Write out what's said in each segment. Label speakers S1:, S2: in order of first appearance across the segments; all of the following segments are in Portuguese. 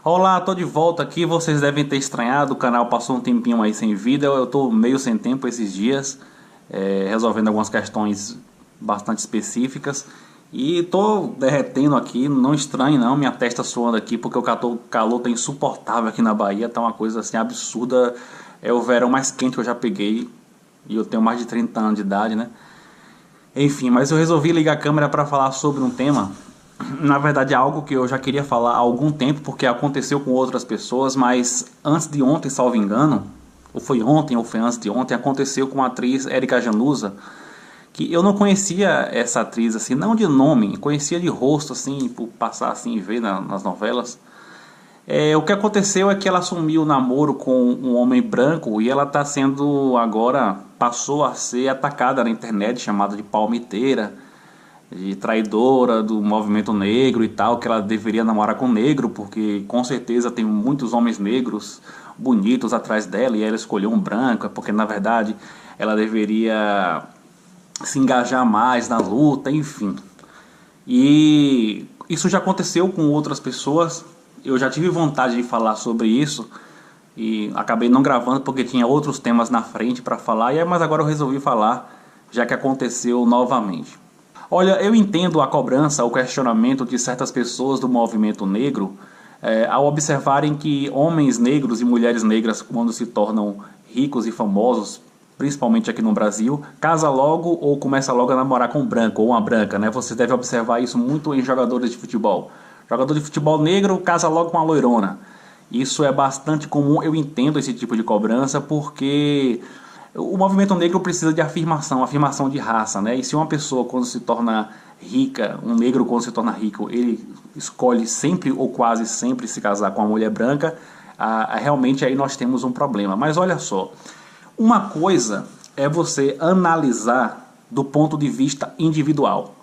S1: Olá, tô de volta aqui. Vocês devem ter estranhado, o canal passou um tempinho aí sem vídeo. Eu tô meio sem tempo esses dias, resolvendo algumas questões bastante específicas. E tô derretendo aqui, não estranhe não, minha testa suando aqui, porque o calor tá insuportável aqui na Bahia, tá uma coisa assim absurda. É o verão mais quente que eu já peguei, e eu tenho mais de 30 anos de idade, né? Enfim, mas eu resolvi ligar a câmera para falar sobre um tema. Na verdade é algo que eu já queria falar há algum tempo, porque aconteceu com outras pessoas, mas antes de ontem, salvo engano, ou foi ontem ou foi antes de ontem, aconteceu com a atriz Erika Januza, que eu não conhecia essa atriz assim, não de nome, conhecia de rosto assim, por passar assim e ver nas novelas. O que aconteceu é que ela assumiu o namoro com um homem branco e ela está sendo agora, passou a ser atacada na internet, chamada de palmiteira, de traidora do movimento negro e tal, que ela deveria namorar com negro, porque com certeza tem muitos homens negros bonitos atrás dela e ela escolheu um branco, porque na verdade ela deveria se engajar mais na luta, enfim. E isso já aconteceu com outras pessoas. Eu já tive vontade de falar sobre isso e acabei não gravando porque tinha outros temas na frente para falar, mas agora eu resolvi falar, já que aconteceu novamente. Olha, eu entendo a cobrança, o questionamento de certas pessoas do movimento negro ao observarem que homens negros e mulheres negras, quando se tornam ricos e famosos, principalmente aqui no Brasil, casa logo ou começa logo a namorar com um branco ou uma branca, né? Você deve observar isso muito em jogadores de futebol. Jogador de futebol negro casa logo com uma loirona. Isso é bastante comum, eu entendo esse tipo de cobrança porque o movimento negro precisa de afirmação, afirmação de raça, né? E se uma pessoa quando se torna rica, um negro quando se torna rico, ele escolhe sempre ou quase sempre se casar com uma mulher branca, realmente aí nós temos um problema. Mas olha só, uma coisa é você analisar do ponto de vista individual.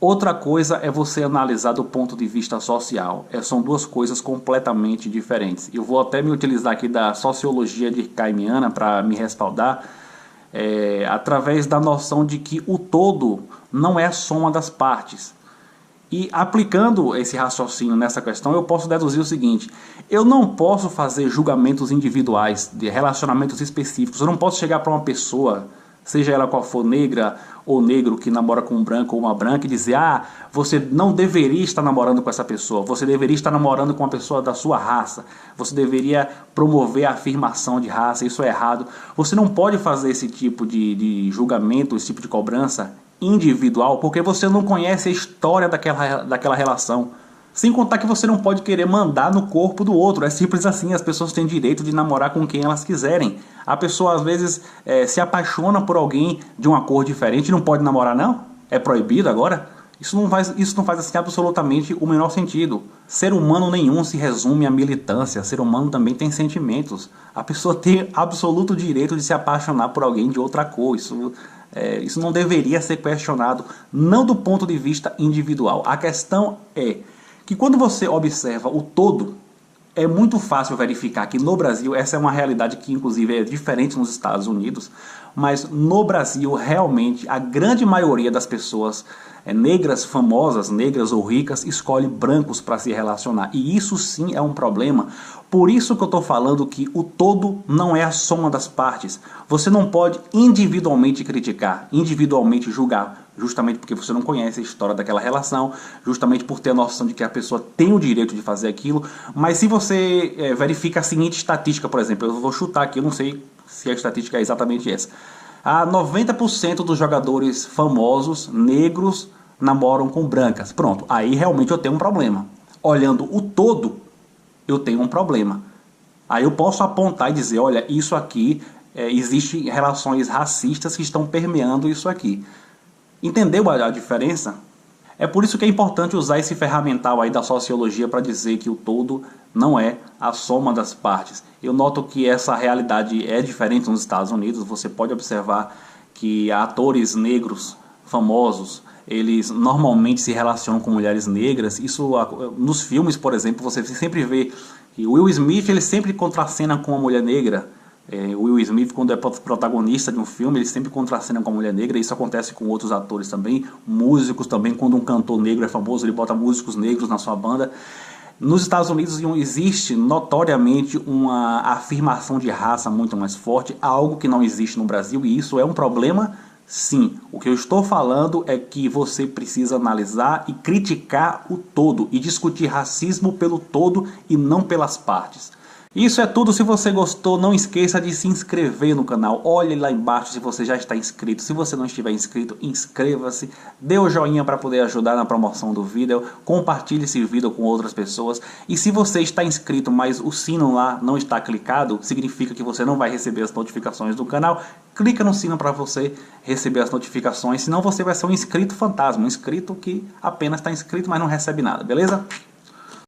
S1: Outra coisa é você analisar do ponto de vista social. São duas coisas completamente diferentes. Eu vou até me utilizar aqui da sociologia Durkheimiana para me respaldar, através da noção de que o todo não é a soma das partes. E aplicando esse raciocínio nessa questão, eu posso deduzir o seguinte: eu não posso fazer julgamentos individuais de relacionamentos específicos. Eu não posso chegar para uma pessoa, seja ela qual for, negra ou negro, que namora com um branco ou uma branca, e dizer: você não deveria estar namorando com essa pessoa, você deveria estar namorando com uma pessoa da sua raça, você deveria promover a afirmação de raça, isso é errado. Você não pode fazer esse tipo de julgamento, esse tipo de cobrança individual, porque você não conhece a história daquela relação. Sem contar que você não pode querer mandar no corpo do outro. É simples assim, as pessoas têm direito de namorar com quem elas quiserem. A pessoa às vezes se apaixona por alguém de uma cor diferente e não pode namorar não? É proibido agora? Isso não faz assim absolutamente o menor sentido. Ser humano nenhum se resume à militância. Ser humano também tem sentimentos. A pessoa tem absoluto direito de se apaixonar por alguém de outra cor. Isso não deveria ser questionado, não do ponto de vista individual. A questão é que quando você observa o todo, é muito fácil verificar que no Brasil, essa é uma realidade que inclusive é diferente nos Estados Unidos, mas no Brasil realmente a grande maioria das pessoas negras famosas, negras ou ricas, escolhe brancos para se relacionar. E isso sim é um problema. Por isso que eu estou falando que o todo não é a soma das partes. Você não pode individualmente criticar, individualmente julgar, justamente porque você não conhece a história daquela relação, justamente por ter a noção de que a pessoa tem o direito de fazer aquilo. Mas se você verifica a seguinte estatística, por exemplo, eu vou chutar aqui, eu não sei se a estatística é exatamente essa. 90% dos jogadores famosos negros namoram com brancas. Pronto, aí realmente eu tenho um problema. Olhando o todo, eu tenho um problema. Aí eu posso apontar e dizer, olha, isso aqui, existem relações racistas que estão permeando isso aqui. Entendeu a diferença? É por isso que é importante usar esse ferramental aí da sociologia para dizer que o todo não é a soma das partes. Eu noto que essa realidade é diferente nos Estados Unidos. Você pode observar que atores negros famosos, eles normalmente se relacionam com mulheres negras. Isso nos filmes, por exemplo, você sempre vê que o Will Smith ele sempre contracena com uma mulher negra. O Will Smith, quando é protagonista de um filme, ele sempre contracena com a mulher negra. Isso acontece com outros atores também, músicos também. Quando um cantor negro é famoso, ele bota músicos negros na sua banda. Nos Estados Unidos existe notoriamente uma afirmação de raça muito mais forte, algo que não existe no Brasil, e isso é um problema, sim. O que eu estou falando é que você precisa analisar e criticar o todo e discutir racismo pelo todo e não pelas partes. Isso é tudo. Se você gostou, não esqueça de se inscrever no canal. Olhe lá embaixo se você já está inscrito. Se você não estiver inscrito, inscreva-se. Dê o joinha para poder ajudar na promoção do vídeo. Compartilhe esse vídeo com outras pessoas. E se você está inscrito, mas o sino lá não está clicado, significa que você não vai receber as notificações do canal. Clica no sino para você receber as notificações. Senão você vai ser um inscrito fantasma. Um inscrito que apenas está inscrito, mas não recebe nada. Beleza?